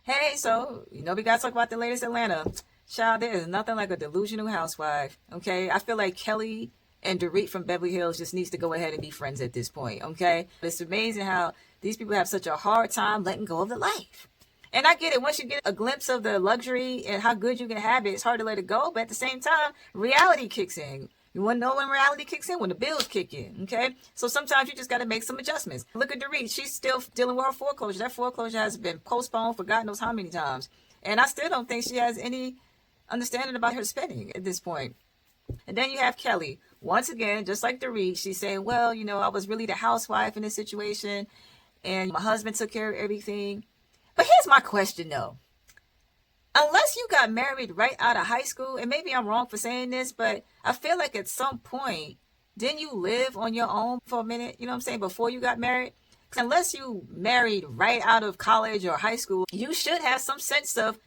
Hey, so, we got to talk about the latest Atlanta. Child, there is nothing like a delusional housewife, okay? I feel like Kelli and Dorit from Beverly Hills just needs to go ahead and be friends at this point, okay? It's amazing how these people have such a hard time letting go of the life. And I get it. Once you get a glimpse of the luxury and how good you can have it, it's hard to let it go. But at the same time, reality kicks in. You want to know when reality kicks in? When the bills kick in, okay? So sometimes you just got to make some adjustments. Look at Dorit. She's still dealing with her foreclosure. That foreclosure has been postponed for God knows how many times. And I still don't think she has any understanding about her spending at this point. And then you have Kelli. Once again, just like Dorit, she's saying, well, I was really the housewife in this situation. And my husband took care of everything. But here's my question, though. Unless you got married right out of high school, and maybe I'm wrong for saying this, but I feel like at some point, didn't you live on your own for a minute, you know what I'm saying, before you got married? Unless you married right out of college or high school, you should have some sense of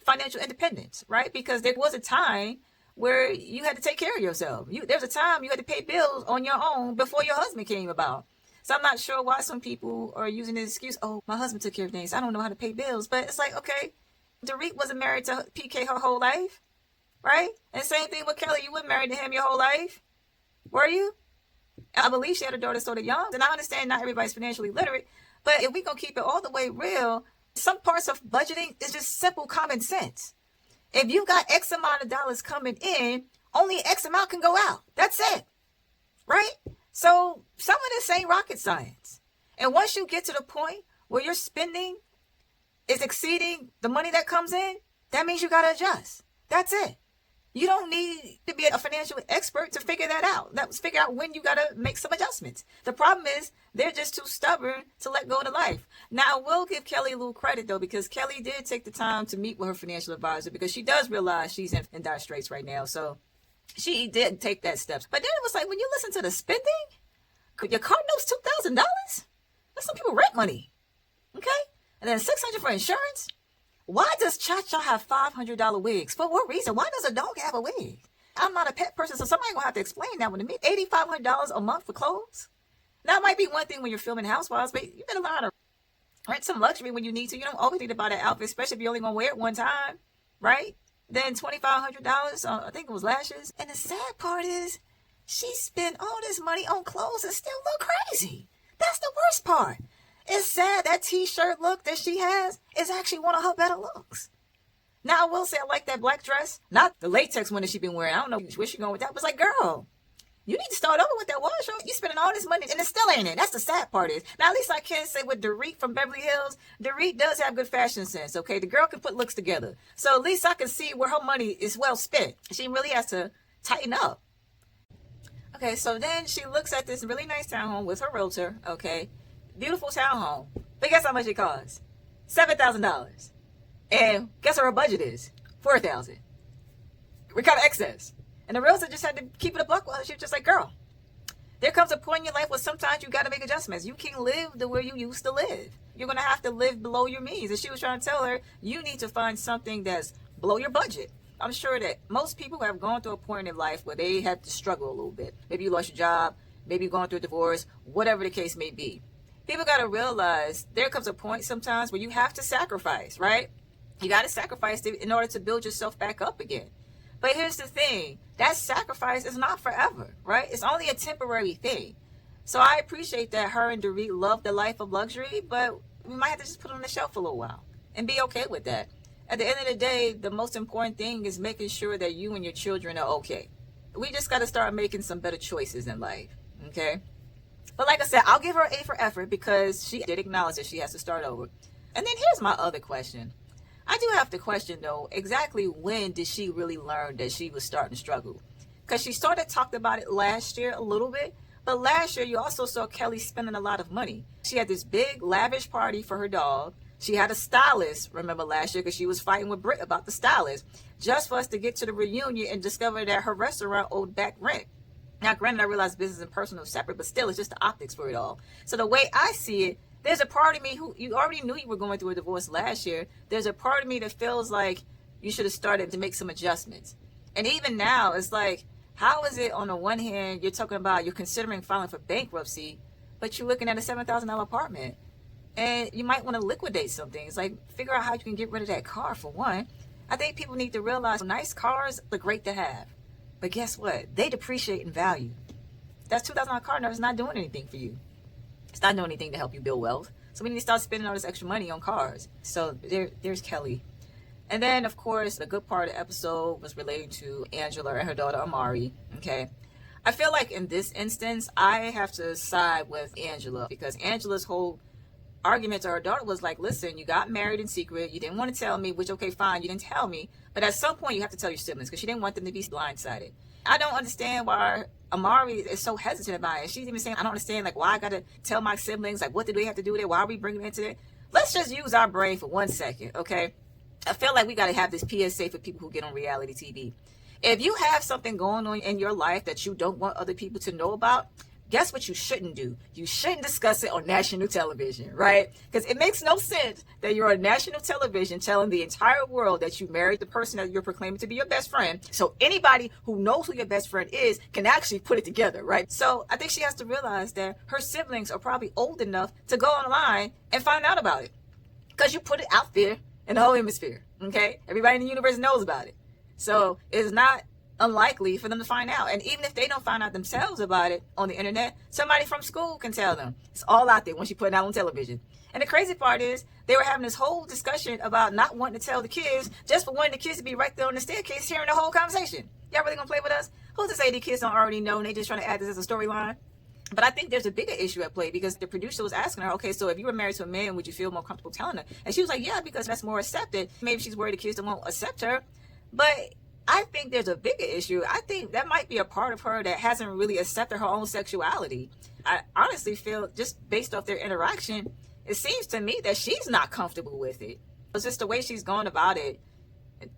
financial independence, right? Because there was a time where you had to take care of yourself. There's a time you had to pay bills on your own before your husband came about. So I'm not sure why some people are using this excuse, oh, my husband took care of things, I don't know how to pay bills. But it's like, okay, Dorit wasn't married to PK her whole life, right? And same thing with Kelli. You weren't married to him your whole life, were you? I believe she had a daughter sort of young. And I understand not everybody's financially literate, but if we gonna keep it all the way real, some parts of budgeting is just simple common sense. If you got X amount of dollars coming in, only X amount can go out. That's it, right? So some of this ain't rocket science. And once you get to the point where your spending is exceeding the money that comes in, that means you got to adjust. That's it. You don't need to be a financial expert to figure that out. Figure out when you got to make some adjustments. The problem is they're just too stubborn to let go of the life. Now, I will give Kelli a little credit, though, because Kelli did take the time to meet with her financial advisor because she does realize she's in dire straits right now. So she did take that step. But then it was like, when you listen to the spending, your car note's $2,000? That's some people rent money. Okay? And then $600 for insurance? Why does Cha-Cha have $500 wigs? For what reason? Why does a dog have a wig? I'm not a pet person, so somebody's going to have to explain that one to me. $8,500 a month for clothes? Now, it might be one thing when you're filming Housewives, but you better learn how to rent some luxury when you need to. You don't always need to buy that outfit, especially if you're only going to wear it one time, right? Then $2,500, I think it was lashes. And the sad part is, she spent all this money on clothes and still look crazy. That's the worst part. It's sad that t-shirt look that she has is actually one of her better looks. Now, I will say I like that black dress. Not the latex one that she's been wearing. I don't know where she's going with that. But it's like, girl, you need to start over with that wardrobe. You spending all this money and it still ain't it. That's the sad part is. Now, at least I can say with Dorit from Beverly Hills, Dorit does have good fashion sense, okay? The girl can put looks together. So at least I can see where her money is well spent. She really has to tighten up. Okay, so then she looks at this really nice townhome with her realtor, okay? Beautiful townhome. But guess how much it costs? $7,000. And guess what her budget is? $4,000. We're kind of excess. And the realtor just had to keep it a buck with her. She was just like, girl, there comes a point in your life where sometimes you got to make adjustments. You can't live the way you used to live. You're going to have to live below your means. And she was trying to tell her, you need to find something that's below your budget. I'm sure that most people have gone through a point in life where they had to struggle a little bit. Maybe you lost your job. Maybe you're going through a divorce. Whatever the case may be. People got to realize there comes a point sometimes where you have to sacrifice, right? You got to sacrifice in order to build yourself back up again. But here's the thing. That sacrifice is not forever, right? It's only a temporary thing. So I appreciate that her and Dorit love the life of luxury, but we might have to just put it on the shelf for a little while and be okay with that. At the end of the day, the most important thing is making sure that you and your children are okay. We just got to start making some better choices in life, okay? But like I said, I'll give her an A for effort because she did acknowledge that she has to start over. And then here's my other question. I do have to question, though, exactly when did she really learn that she was starting to struggle? Because she started talking about it last year a little bit. But last year, you also saw Kelli spending a lot of money. She had this big, lavish party for her dog. She had a stylist, remember last year, because she was fighting with Britt about the stylist, just for us to get to the reunion and discover that her restaurant owed back rent. Now, granted, I realize business and personal is separate, but still, it's just the optics for it all. So the way I see it, there's a part of me who, you already knew you were going through a divorce last year. There's a part of me that feels like you should have started to make some adjustments. And even now, it's like, how is it on the one hand, you're talking about you're considering filing for bankruptcy, but you're looking at a $7,000 apartment? And you might want to liquidate some things. Like, figure out how you can get rid of that car, for one. I think people need to realize nice cars are great to have. But guess what? They depreciate in value. That $2,000 car is not doing anything for you. It's not doing anything to help you build wealth. So we need to start spending all this extra money on cars. So there's Kelli. And then, of course, the good part of the episode was relating to Angela and her daughter Amari. Okay. I feel like in this instance, I have to side with Angela, because Angela's whole argument to her daughter was like, listen, you got married in secret. You didn't want to tell me, which, okay, fine. You didn't tell me. But at some point, you have to tell your siblings, because she didn't want them to be blindsided. I don't understand why Amari is so hesitant about it. She's even saying, I don't understand, like, why I got to tell my siblings, like, what did we have to do with it? Why are we bringing it into it? Let's just use our brain for 1 second, okay? I feel like we got to have this PSA for people who get on reality TV. If you have something going on in your life that you don't want other people to know about, guess what you shouldn't do? You shouldn't discuss it on national television, right? Because it makes no sense that you're on national television telling the entire world that you married the person that you're proclaiming to be your best friend. So anybody who knows who your best friend is can actually put it together, right? So I think she has to realize that her siblings are probably old enough to go online and find out about it, because you put it out there in the whole hemisphere, okay? Everybody in the universe knows about it. So it's not unlikely for them to find out. And even if they don't find out themselves about it on the internet, somebody from school can tell them. It's all out there once you put it out on television. And the crazy part is, they were having this whole discussion about not wanting to tell the kids, just for wanting the kids to be right there on the staircase hearing the whole conversation. Y'all really gonna play with us? Who's to say the kids don't already know and they just trying to add this as a storyline? But I think there's a bigger issue at play, because the producer was asking her, okay, so if you were married to a man, would you feel more comfortable telling her? And she was like, yeah, because that's more accepted. Maybe she's worried the kids won't accept her. But I think there's a bigger issue. I think that might be a part of her that hasn't really accepted her own sexuality. I honestly feel, just based off their interaction, it seems to me that she's not comfortable with it. It's just the way she's going about it.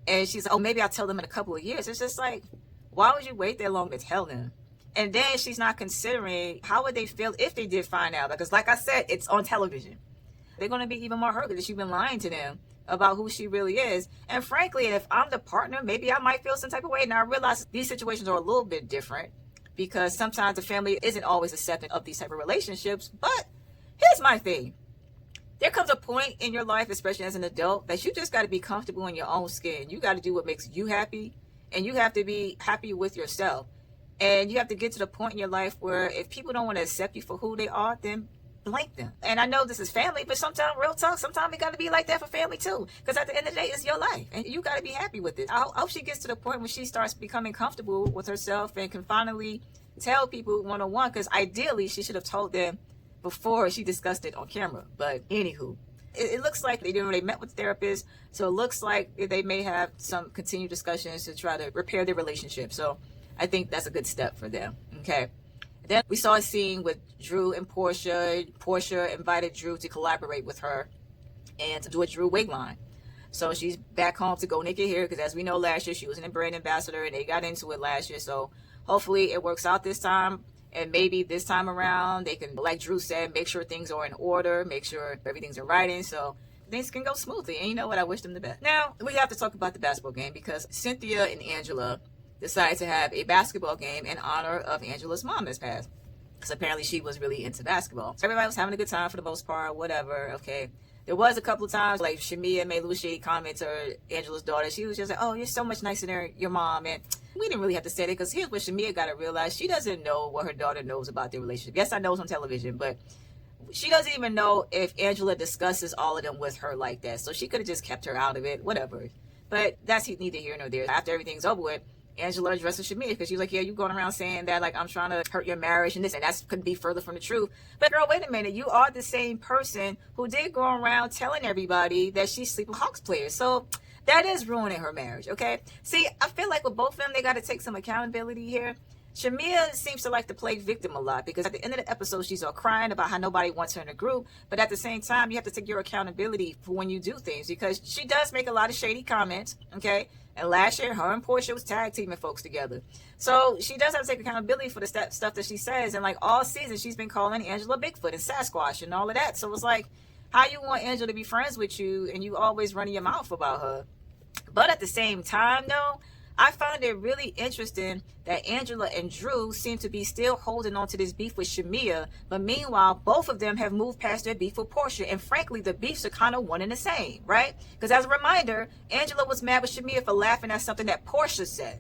And she's like, oh, maybe I'll tell them in a couple of years. It's just like, why would you wait that long to tell them? And then she's not considering how would they feel if they did find out. Because like I said, it's on television. They're going to be even more hurt that she's been lying to them about who she really is. And frankly, if I'm the partner, maybe I might feel some type of way. Now I realize these situations are a little bit different, because sometimes the family isn't always accepting of these type of relationships. But here's my thing. There comes a point in your life, especially as an adult, that you just got to be comfortable in your own skin. You got to do what makes you happy, and you have to be happy with yourself. And you have to get to the point in your life where if people don't want to accept you for who they are, then blank them. And I know this is family, but sometimes, real talk, sometimes it got to be like that for family too. Because at the end of the day, it's your life, and you got to be happy with it. I hope she gets to the point where she starts becoming comfortable with herself and can finally tell people one-on-one, because ideally she should have told them before she discussed it on camera. But anywho, it looks like they met with the therapist, so it looks like they may have some continued discussions to try to repair their relationship. So I think that's a good step for them. Okay. Then we saw a scene with Drew and Portia. Portia invited Drew to collaborate with her and to do a Drew wig line. So she's back home to go naked hair, because as we know, last year she was an brand ambassador and they got into it last year. So hopefully it works out this time. And maybe this time around they can, like Drew said, make sure things are in order, make sure everything's in writing, so things can go smoothly. And you know what? I wish them the best. Now we have to talk about the basketball game, because Cynthia and Angela decided to have a basketball game in honor of Angela's mom this past. Because apparently she was really into basketball. So everybody was having a good time for the most part, whatever, okay. There was a couple of times like Shamea made a little shady comment to Angela's daughter. She was just like, oh, you're so much nicer than your mom. And we didn't really have to say that, because here's what Shamea got to realize. She doesn't know what her daughter knows about their relationship. Yes, I know it's on television, but she doesn't even know if Angela discusses all of them with her like that. So she could have just kept her out of it, whatever. But that's neither here nor there. After everything's over with, Angela addresses Shamea, because she's like, yeah, you going around saying that like I'm trying to hurt your marriage and this, and that couldn't be further from the truth. But girl, wait a minute, you are the same person who did go around telling everybody that she's sleeping with Hawks players. So that is ruining her marriage, okay? See, I feel like with both of them, they got to take some accountability here. Shamea seems to like to play victim a lot, because at the end of the episode, she's all crying about how nobody wants her in the group. But at the same time, you have to take your accountability for when you do things, because she does make a lot of shady comments, okay? And last year, her and Portia was tag teaming folks together. So she does have to take accountability for the stuff that she says. And like all season, she's been calling Angela Bigfoot and Sasquatch and all of that. So it's like, how you want Angela to be friends with you and you always running your mouth about her? But at the same time, though, I found it really interesting that Angela and Drew seem to be still holding on to this beef with Shamea, but meanwhile, both of them have moved past their beef with Portia, and frankly, the beefs are kind of one and the same, right? Because as a reminder, Angela was mad with Shamea for laughing at something that Portia said,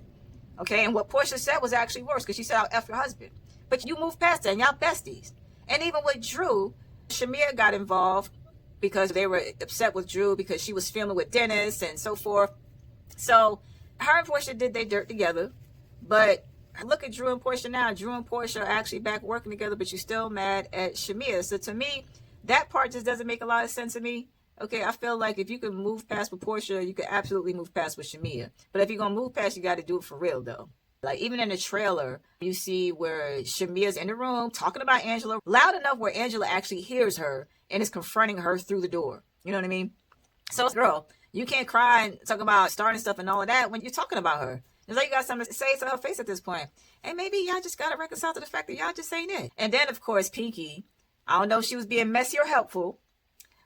okay? And what Portia said was actually worse, because she said, I'll F your husband. But you moved past that, and y'all besties. And even with Drew, Shamea got involved because they were upset with Drew because she was filming with Dennis and so forth. So her and Portia did their dirt together, but look at Drew and Portia now. Drew and Portia are actually back working together, but you're still mad at Shamea. So to me, that part just doesn't make a lot of sense to me. Okay, I feel like if you can move past with Portia, you can absolutely move past with Shamea. But if you're going to move past, you got to do it for real, though. Like, even in the trailer, you see where Shamea's in the room talking about Angela, loud enough where Angela actually hears her and is confronting her through the door. You know what I mean? So, girl, you can't cry and talk about starting stuff and all of that when you're talking about her. It's like you got something to say to her face at this point. And maybe y'all just got to reconcile to the fact that y'all just ain't it. And then, of course, Pinky, I don't know if she was being messy or helpful,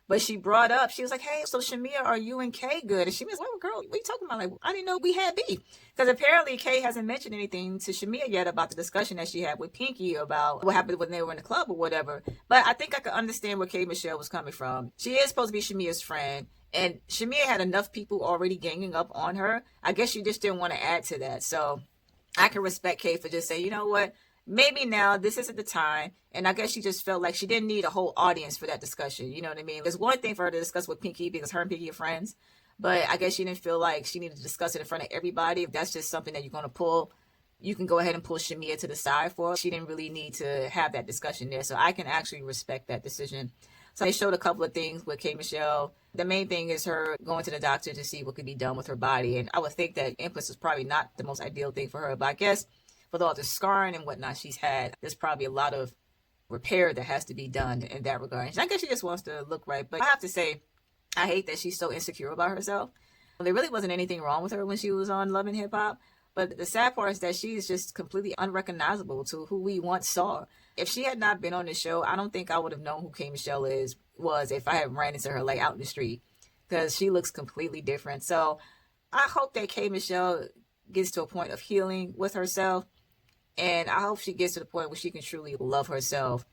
but she brought up, she was like, hey, so Shamea, are you and Kay good? And she was like, well, girl, what are you talking about? Like, I didn't know we had beef. Because apparently Kay hasn't mentioned anything to Shamea yet about the discussion that she had with Pinky about what happened when they were in the club or whatever. But I think I could understand where Kay Michelle was coming from. She is supposed to be Shamea's friend. And Shamea had enough people already ganging up on her. I guess she just didn't want to add to that. So I can respect Kay for just saying, you know what? Maybe now this isn't the time. And I guess she just felt like she didn't need a whole audience for that discussion. You know what I mean? There's one thing for her to discuss with Pinky because her and Pinky are friends. But I guess she didn't feel like she needed to discuss it in front of everybody. If that's just something that you're going to pull, you can go ahead and pull Shamea to the side for. She didn't really need to have that discussion there. So I can actually respect that decision. So they showed a couple of things with Kay Michelle. The main thing is her going to the doctor to see what could be done with her body. And I would think that implants is probably not the most ideal thing for her. But I guess with all the scarring and whatnot she's had, there's probably a lot of repair that has to be done in that regard. And I guess she just wants to look right. But I have to say, I hate that she's so insecure about herself. There really wasn't anything wrong with her when she was on Love and Hip Hop. But the sad part is that she's just completely unrecognizable to who we once saw. If she had not been on the show, I don't think I would have known who Kay Michelle was if I had ran into her like out in the street, because she looks completely different. So I hope that Kay Michelle gets to a point of healing with herself. And I hope she gets to the point where she can truly love herself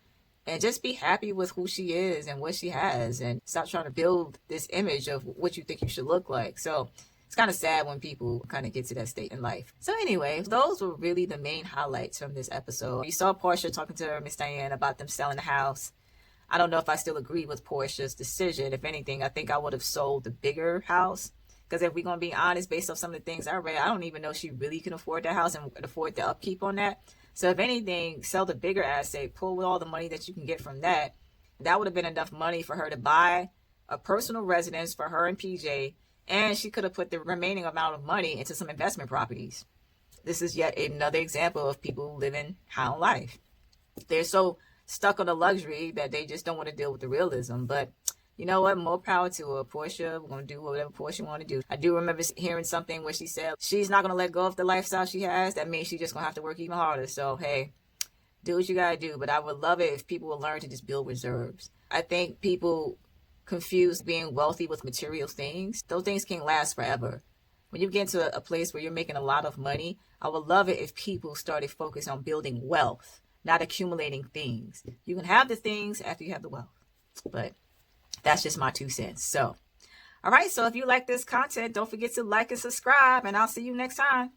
and just be happy with who she is and what she has, and stop trying to build this image of what you think you should look like. So it's kind of sad when people kind of get to that state in life. So anyway, those were really the main highlights from this episode. You saw Portia talking to Miss Diane about them selling the house. I don't know if I still agree with Portia's decision. If anything, I think I would have sold the bigger house. Because if we're going to be honest, based on some of the things I read, I don't even know if she really can afford that house and afford the upkeep on that. So if anything, sell the bigger asset, pull all the money that you can get from that. That would have been enough money for her to buy a personal residence for her and PJ. And she could have put the remaining amount of money into some investment properties. This is yet another example of people living high on life. They're so stuck on the luxury that they just don't want to deal with the realism. But you know what? More power to her. Portia, we're going to do whatever Portia want to do. I do remember hearing something where she said she's not going to let go of the lifestyle she has. That means she's just going to have to work even harder. So, hey, do what you got to do. But I would love it if people would learn to just build reserves. I think people confuse being wealthy with material things. Those things can't last forever. When you get to a place where you're making a lot of money, I would love it if people started focusing on building wealth, not accumulating things. You can have the things after you have the wealth. But that's just my 2 cents. So, all right. So if you like this content, don't forget to like and subscribe, and I'll see you next time.